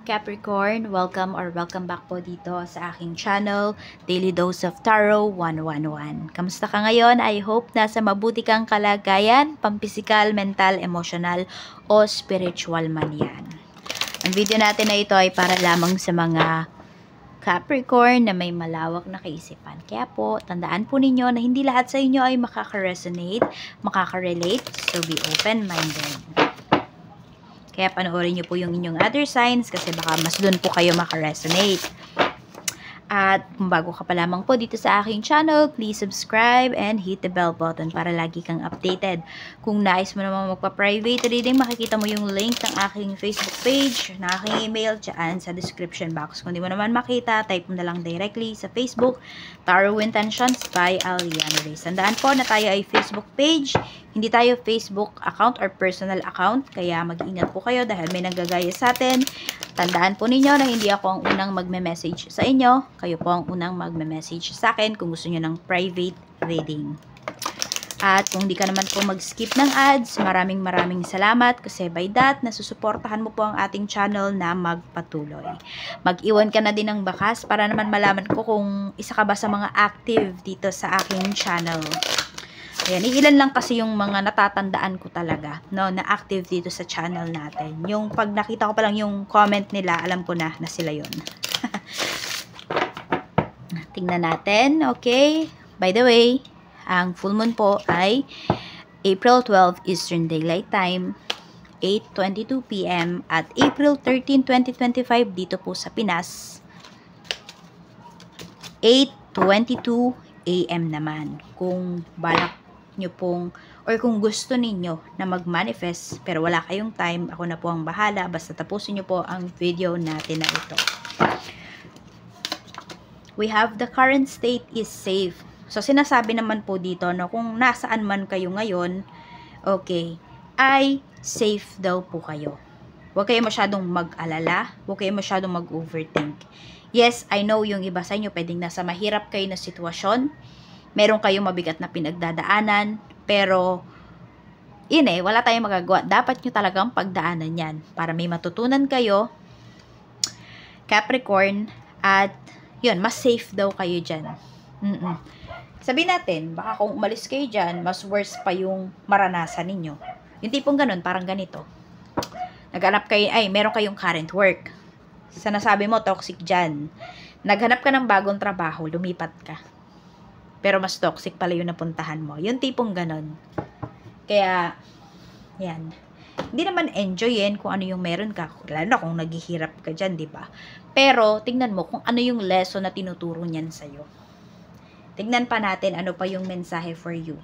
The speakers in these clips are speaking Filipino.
Capricorn, welcome back po dito sa aking channel, Daily Dose of Tarot 111. Kamusta ka ngayon? I hope nasa mabuti kang kalagayan, pampisikal, mental, emotional, o spiritual man yan. Ang video natin na ito ay para lamang sa mga Capricorn na may malawak na kaisipan. Kaya po, tandaan po ninyo na hindi lahat sa inyo ay makaka-resonate, makaka-relate, so be open-minded. Kaya panoorin nyo po yung inyong other signs kasi baka mas doon po kayo makaresonate. At kung bago ka pa lamang po dito sa aking channel, please subscribe and hit the bell button para lagi kang updated. Kung nais mo naman magpa-private reading, makikita mo yung link ng aking Facebook page, ng aking email, dyan sa description box. Kung di mo naman makita, type mo na lang directly sa Facebook, Tarot Intentions by Aliana Reyes. Tandaan po na tayo ay Facebook page, hindi tayo Facebook account or personal account, kaya mag-ingat po kayo dahil may nanggagaya sa atin. Tandaan po ninyo na hindi ako ang unang magme-message sa inyo. Kayo po ang unang magme-message sa akin kung gusto nyo ng private reading. At kung di ka naman po mag-skip ng ads, maraming salamat kasi by that, nasusuportahan mo po ang ating channel na magpatuloy. Mag-iwan ka na din ng bakas para naman malaman ko kung isa ka ba sa mga active dito sa aking channel. Ayan, ilan lang kasi yung mga natatandaan ko talaga, no, na active dito sa channel natin. Yung pag nakita ko pa lang yung comment nila, alam ko na sila yon. Tingnan natin, okay? By the way, ang full moon po ay April 12 Eastern Daylight Time, 8:22 PM at April 13, 2025 dito po sa Pinas, 8:22 AM naman. Kung balak nyo pong or kung gusto ninyo na mag-manifest pero wala kayong time, ako na po ang bahala, basta tapusin nyo po ang video natin na ito. We have the current state is safe. So sinasabi naman po dito no, kung nasaan man kayo ngayon, okay, ay safe daw po kayo. Huwag kayo masyadong mag-alala, huwag kayo masyadong mag-overthink. Yes, I know yung iba sa inyo pwedeng nasa mahirap kayo na sitwasyon, meron kayong mabigat na pinagdadaanan, pero wala tayong magagawa. Dapat nyo talagang pagdaanan yan para may matutunan kayo, Capricorn, at yun, mas safe daw kayo dyan. Sabihin natin, baka kung umalis kayo dyan, mas worse pa yung maranasan ninyo. Yung tipong ganun, parang ganito. Naghanap kayo, meron kayong current work. Sinasabi mo, toxic dyan. Naghanap ka ng bagong trabaho, lumipat ka. Pero mas toxic pala yung napuntahan mo. Yung tipong ganon. Kaya, yan. Hindi naman enjoyin kung ano yung meron ka. Lalo na kung naghihirap ka dyan, di ba? Pero, tingnan mo kung ano yung lesson na tinuturo niyan sa'yo. Tingnan pa natin ano pa yung mensahe for you.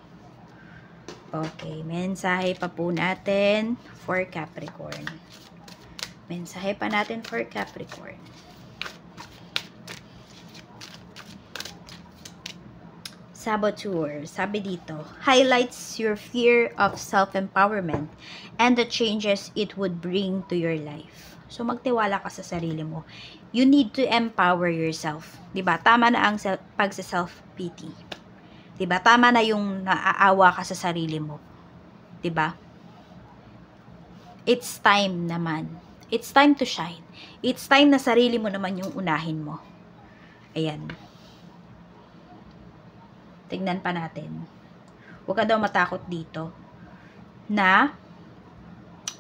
Okay, mensahe pa po natin for Capricorn. Mensahe pa natin for Capricorn. Saboteur, sabi dito, highlights your fear of self-empowerment and the changes it would bring to your life. So, magtiwala ka sa sarili mo. You need to empower yourself. Diba? Tama na ang pag-self-pity. Diba? Tama na yung naaawa ka sa sarili mo. Diba? It's time naman. It's time to shine. It's time na sarili mo naman yung unahin mo. Ayan. Tignan pa natin. Huwag ka daw matakot dito na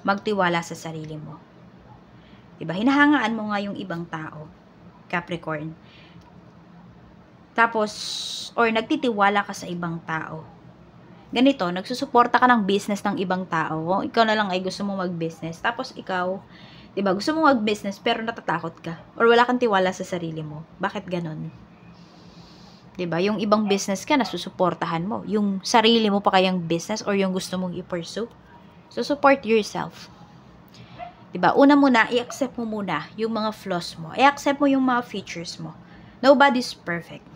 magtiwala sa sarili mo. Diba? Hinahangaan mo nga yung ibang tao, Capricorn. Tapos, or nagtitiwala ka sa ibang tao. Ganito, nagsusuporta ka ng business ng ibang tao. Ikaw na lang ay gusto mo mag-business. Tapos ikaw, diba, gusto mo mag-business pero natatakot ka. Or wala kang tiwala sa sarili mo. Bakit ganon? Diba? Yung ibang business ka, nasusuportahan mo. Yung sarili mo pa kayang business or yung gusto mong i-pursue. So, support yourself. Diba? Una muna, i-accept mo muna yung mga flaws mo. I-accept mo yung mga features mo. Nobody's perfect.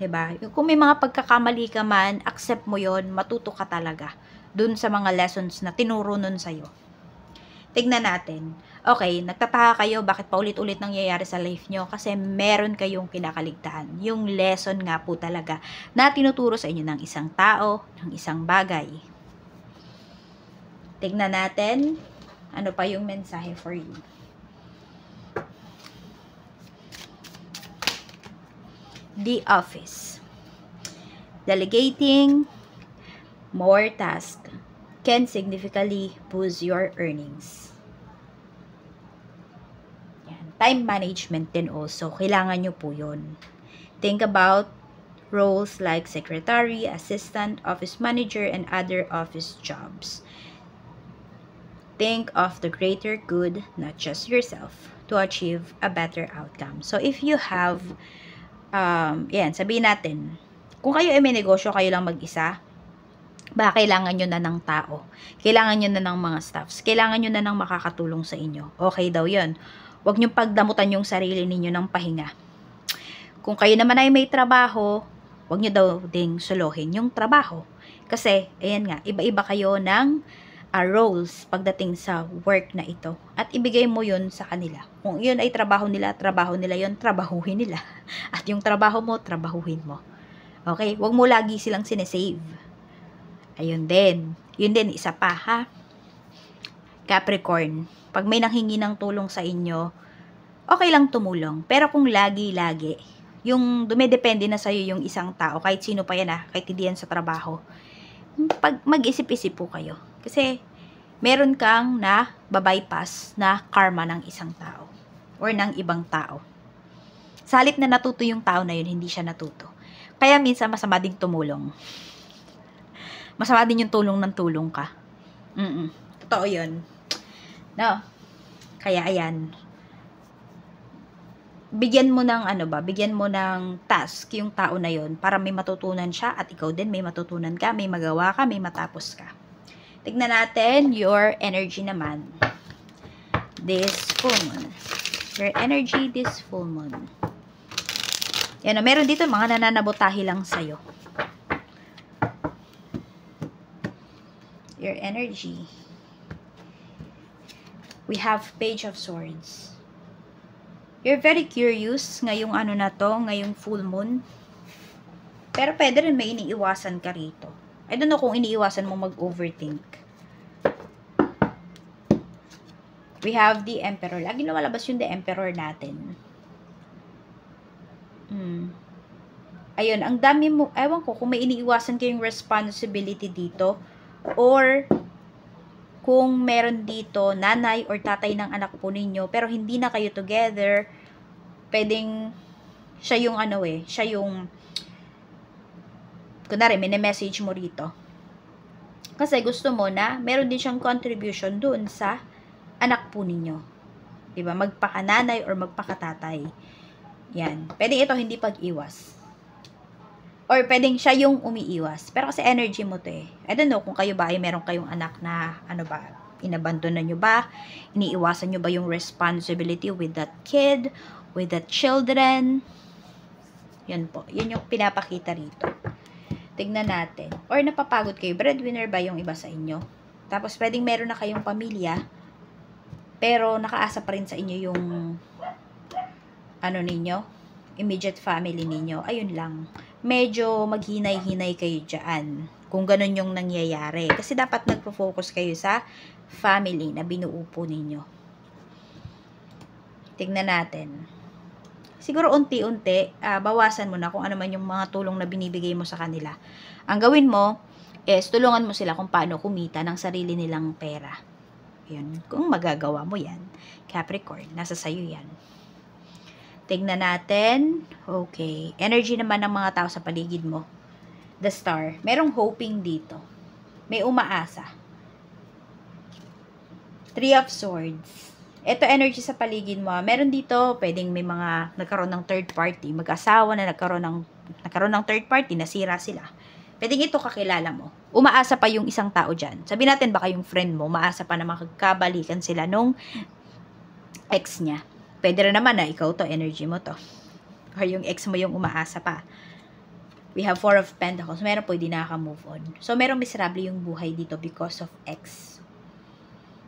Diba? Kung may mga pagkakamali ka man, accept mo yon, matuto ka talaga dun sa mga lessons na tinuro nun sa'yo. Tignan natin. Okay, nagtataka kayo bakit paulit-ulit nangyayari sa life nyo kasi meron kayong kinakaligtaan. Yung lesson nga po talaga na tinuturo sa inyo ng isang tao, ng isang bagay. Tignan natin ano pa yung mensahe for you. the office. Delegating more tasks can significantly boost your earnings. Yan. Time management din also. Kailangan nyo po yun. Think about roles like secretary, assistant, office manager, and other office jobs. Think of the greater good, not just yourself, to achieve a better outcome. So, if you have, yan, sabihin natin, kung kayo ay may negosyo, kayo lang mag-isa, baka kailangan nyo na ng tao. Kailangan nyo na ng mga staffs. Kailangan nyo na ng makakatulong sa inyo. Okay daw yun. Huwag nyo pagdamutan yung sarili ninyo ng pahinga. Kung kayo naman ay may trabaho, huwag nyo daw ding suluhin yung trabaho. Kasi, ayan nga, iba-iba kayo ng roles pagdating sa work na ito. At ibigay mo yun sa kanila. Kung yun ay trabaho nila yun, trabahuhin nila. At yung trabaho mo, trabahuhin mo. Okay? Huwag mo lagi silang sinesave. Ayun din. Yun din, isa pa, ha? Capricorn. Pag may nanghingi ng tulong sa inyo, okay lang tumulong. Pero kung lagi-lagi, yung dumedepende na sa'yo yung isang tao, kahit sino pa yan, kahit hindi yan sa trabaho, pag mag-isip-isip po kayo. Kasi, meron kang na babypass na karma ng isang tao or ng ibang tao. Sa halip na natuto yung tao na yun, hindi siya natuto. Kaya minsan masama ding tumulong. Masama din yung tulong ng tulong ka. Totoo yun. No? Kaya ayan. Bigyan mo ng bigyan mo ng task yung tao na yun para may matutunan siya at ikaw din may matutunan ka, may magawa ka, may matapos ka. Tignan natin your energy naman. This full moon. Your energy this full moon. Yan, meron dito mga nananabotahi lang sa'yo. Your energy. We have Page of Swords. You're very curious ngayong ngayong full moon. Pero pwede rin may iniiwasan ka rito. I don't know kung iniiwasan mo mag-overthink. We have the Emperor. Lagi lumalabas yung the Emperor natin. Ayun, ang dami mo, ewan ko kung may iniiwasan kayong responsibility dito or kung meron dito nanay or tatay ng anak po ninyo pero hindi na kayo together, pwedeng siya yung siya yung kunwari, mini-message mo rito. Kasi gusto mo na meron din siyang contribution doon sa anak po ninyo. Diba? Magpakananay or magpakatatay. Yan. Pwedeng ito hindi pag-iwas. Or pwedeng siya yung umiiwas. Pero kasi energy mo to eh. I don't know kung kayo ba ay meron kayong anak na inabandonan nyo ba? Iniiwasan nyo ba yung responsibility with that kid? With that children? Yan po. Yun yung pinapakita rito. Tignan natin. Or napapagod kayo. Breadwinner ba yung iba sa inyo? Tapos pwedeng meron na kayong pamilya. Pero nakaasa pa rin sa inyo yung ninyo? Immediate family ninyo. Ayun lang. Medyo maghinay-hinay kayo dyan. Kung ganun yung nangyayari. Kasi dapat nagpo-focus kayo sa family na binuo po ninyo. Tignan natin. Siguro unti-unti, bawasan mo na kung ano man yung mga tulong na binibigay mo sa kanila. Ang gawin mo is tulungan mo sila kung paano kumita ng sarili nilang pera. Yun. Kung magagawa mo yan. Capricorn, nasa sayo yan. Tignan natin. Okay. Energy naman ng mga tao sa paligid mo. The Star. Merong hoping dito. May umaasa. Three of Swords. Ito energy sa paligid mo. Meron dito, pwedeng may mga nagkaroon ng third party. Mag-asawa na nagkaroon ng third party, nasira sila. Pwedeng ito kakilala mo. Umaasa pa yung isang tao dyan. Sabi natin baka yung friend mo, umaasa pa na makagkabalikan sila nung ex niya. Pwede rin naman na ikaw to, energy mo to. Or yung ex mo yung umaasa pa. We have Four of Pentacles. Meron po, hindi nakaka-move on. So, merong miserable yung buhay dito because of ex.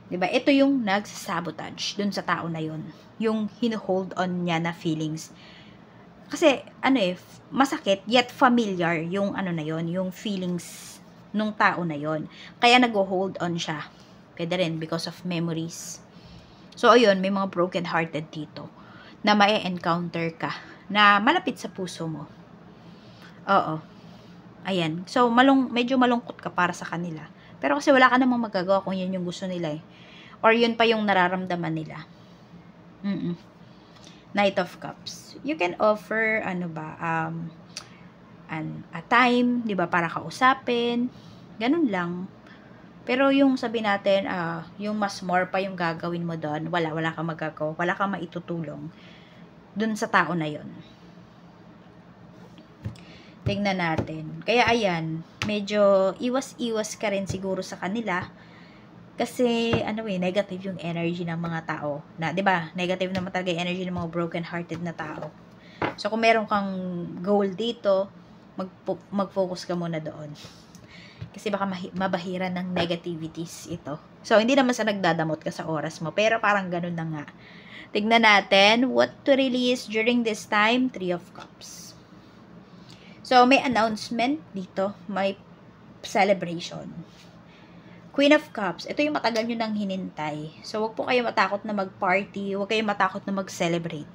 Diba? Ito yung nagsasabotage dun sa tao na yun. Yung hino-hold on niya na feelings. Kasi, masakit, yet familiar yung na yun, yung feelings nung tao na yun. Kaya nag-hold on siya. Pwede rin because of memories. So, ayun, may mga broken-hearted dito na ma-encounter ka na malapit sa puso mo. Oo. Ayan. So, medyo malungkot ka para sa kanila. Pero kasi wala ka namang magagawa kung yun yung gusto nila eh. Or yun pa yung nararamdaman nila. Knight of Cups. You can offer, a time, di ba, para kausapin. Ganun lang. Pero yung sabi natin, yung mas more pa yung gagawin mo doon, wala kang magagawa, wala kang maitutulong doon sa tao na yon. Tingnan natin. Kaya ayan, medyo iwas-iwas ka rin siguro sa kanila. Kasi, negative yung energy ng mga tao. Na, di ba, negative naman talaga yung energy ng mga broken-hearted na tao. So, kung meron kang goal dito, mag-focus ka muna doon. Kasi baka mabahiran ng negativities ito. So, hindi naman sa nagdadamot ka sa oras mo. Pero parang ganun na nga. Tignan natin, what to release during this time? Three of Cups. So, may announcement dito. May celebration. Queen of Cups. Ito yung matagal nyo nang hinintay. So, wag po kayo matakot na mag-party. Wag kayo matakot na mag-celebrate.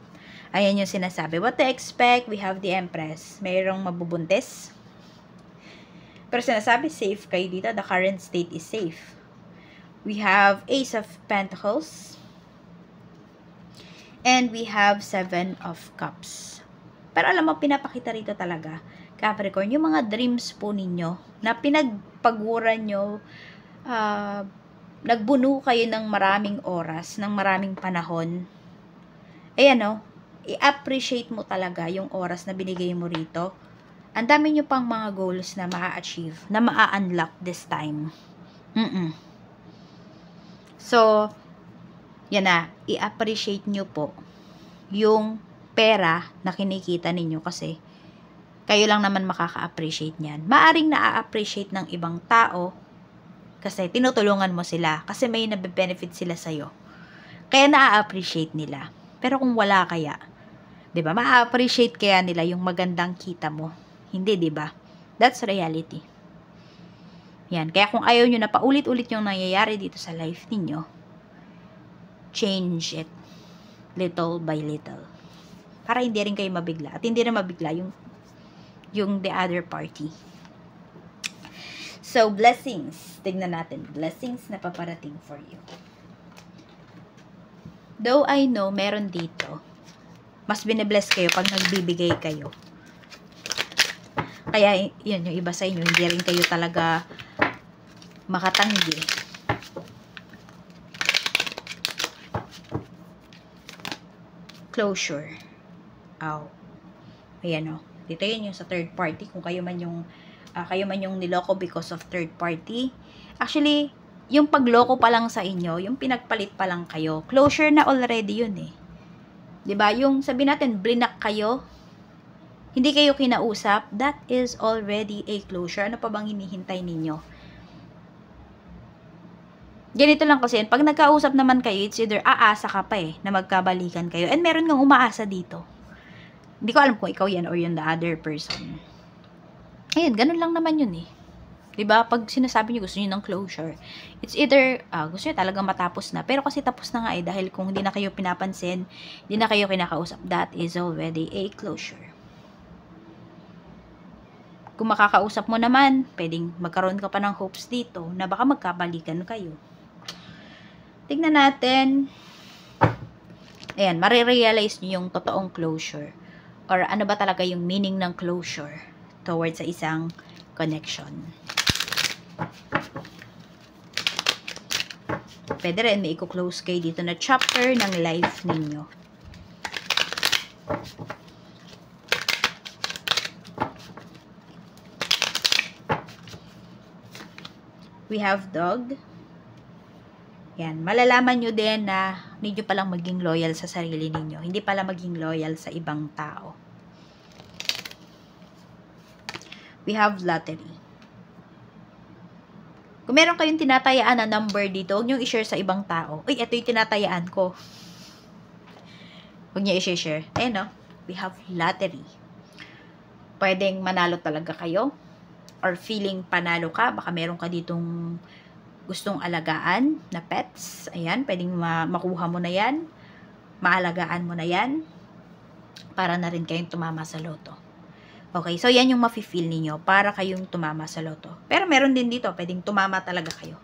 Ayan yung sinasabi. What to expect? We have the Empress. Mayroong mabubuntis. Pero sinasabi, safe kayo dito. The current state is safe. We have Ace of Pentacles. And we have Seven of Cups. Pero alam mo, pinapakita rito talaga, Capricorn, yung mga dreams po ninyo, na pinagpaguran nyo, nagbuno kayo ng maraming oras, ng maraming panahon. Ayan i-appreciate mo talaga yung oras na binigay mo rito. Ang dami nyo pang mga goals na maa-achieve, na maa-unlock this time. So, yan na, i-appreciate nyo po yung pera na kinikita ninyo kasi kayo lang naman makaka-appreciate niyan. Maaring na-appreciate ng ibang tao kasi tinutulungan mo sila kasi may nabe-benefit sila sa'yo. Kaya na-appreciate nila. Pero kung wala kaya, 'di ba? Ma-appreciate kaya nila yung magandang kita mo. Hindi, 'di ba? That's reality. Yan. Kaya kung ayaw nyo na paulit-ulit yung nangyayari dito sa life ninyo, change it little by little. Para hindi rin kayo mabigla. At hindi rin mabigla yung the other party. So, blessings. Tignan natin. Blessings na paparating for you. Though I know, meron dito, mas bine-bless kayo pag nagbibigay kayo. Kaya, yun, yung iba sa inyo, hindi rin kayo talaga makatanggi. Closure. Ayan Dito yun yung sa third party. Kung kayo man yung niloko because of third party. Actually, yung pagloko pa lang sa inyo, yung pinagpalit pa lang kayo, closure na already yun eh. 'Di ba? Yung sabi natin, blinak kayo, hindi kayo kinausap, that is already a closure. Ano pa bang hinihintay ninyo? Ganito lang kasi, pag nagkausap naman kayo, it's either aasa ka pa na magkabalikan kayo. And meron kang umaasa dito. Hindi ko alam kung ikaw yan or yung the other person. Ayun, ganun lang naman yun eh. Diba? Pag sinasabi niyo gusto niyo ng closure, it's either gusto niyo talagang matapos na. Pero kasi tapos na nga dahil kung hindi na kayo pinapansin, hindi na kayo kinakausap, that is already a closure. Kung makakausap mo naman, pwedeng magkaroon ka pa ng hopes dito na baka magkabalikan kayo. Tignan natin. Ayan, marirealize niyo yung totoong closure. Or ano ba talaga yung meaning ng closure towards sa isang connection. Pwede rin may i-close kayo dito na chapter ng life ninyo. We have dog. Yan, malalaman nyo din na need nyo palang maging loyal sa sarili ninyo. Hindi pala maging loyal sa ibang tao. We have lottery. Kung meron kayong tinatayaan na number dito, huwag nyo i-share sa ibang tao. Uy, ito yung tinatayaan ko. Huwag nyo i-share. Ayan we have lottery. Pwedeng manalo talaga kayo. Or feeling panalo ka. Baka meron ka ditong gustong alagaan na pets. Ayan, pwedeng makuha mo na yan. Maalagaan mo na yan. Para na rin kayong tumama sa loto. Okay, so yan yung mafe-feel ninyo para kayong tumama sa loto. Pero meron din dito, pwedeng tumama talaga kayo.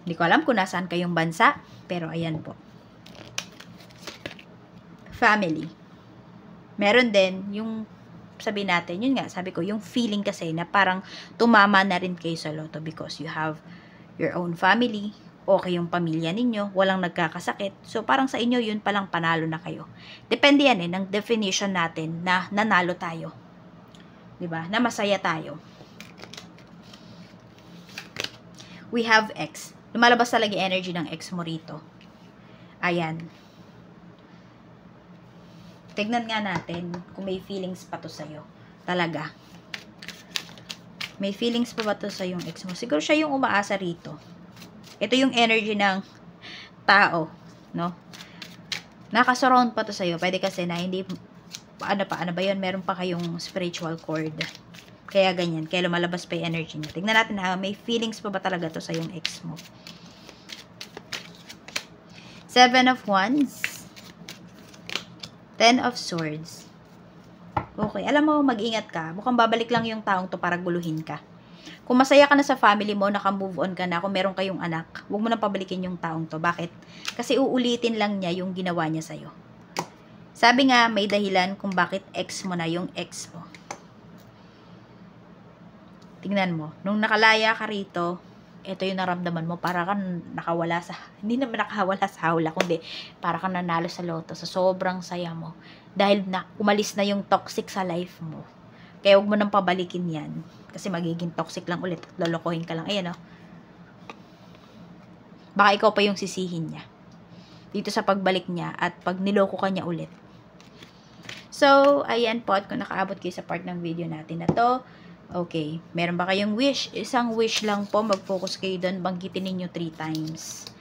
Hindi ko alam kung nasaan kayong bansa, pero ayan po. Family. Meron din yung, sabi natin, yun nga, sabi ko, yung feeling kasi na parang tumama na rin kayo sa loto because you have your own family, okay yung pamilya ninyo, walang nagkakasakit. So, parang sa inyo, yun palang panalo na kayo. Depende yan ng definition natin na nanalo tayo. Diba? Na masaya tayo. We have X. Lumalabas talaga yung energy ng X mo rito. Ayan. Tignan nga natin kung may feelings pa to sa'yo. Talaga. May feelings pa ba to sa yung ex mo? Siguro siya yung umaasa rito. Ito yung energy ng tao, no? Nakasurround pa to sa'yo. Pwede kasi na hindi, ano ba yun? Meron pa kayong spiritual cord. Kaya ganyan. Kaya lumalabas pa yung energy niya. Tignan natin ha, may feelings pa ba talaga to sa yung ex mo? 7 of Wands. 10 of Swords. Okay, alam mo, mag-ingat ka. Mukhang babalik lang yung taong to para guluhin ka. Kung masaya ka na sa family mo, naka-move on ka na, kung meron kayong anak, huwag mo nang pabalikin yung taong to. Bakit? Kasi uulitin lang niya yung ginawa niya sa'yo. Sabi nga, may dahilan kung bakit ex mo na yung ex mo. Tingnan mo, nung nakalaya ka rito, ito yung naramdaman mo, para kang nakawala sa, hindi naman nakawala sa hawla, kundi para kang nanalo sa loto, sa sobrang saya mo. Dahil na, umalis na yung toxic sa life mo. Kaya huwag mo nang pabalikin yan. Kasi magiging toxic lang ulit. Lolokohin ka lang. Ayan, oh. Baka ikaw pa yung sisihin niya. Dito sa pagbalik niya at pag niloko ka niya ulit. So, ayan po. At kung nakaabot kayo sa part ng video natin na to, okay. Meron ba kayong wish? Isang wish lang po. Mag-focus kayo doon. Banggitin ninyo 3 times.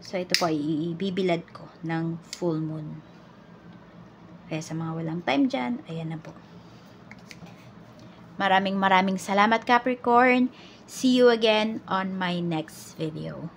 So, ito po, ibibilad ko ng full moon. Kaya sa mga walang time dyan, ayan na po. Maraming salamat, Capricorn. See you again on my next video.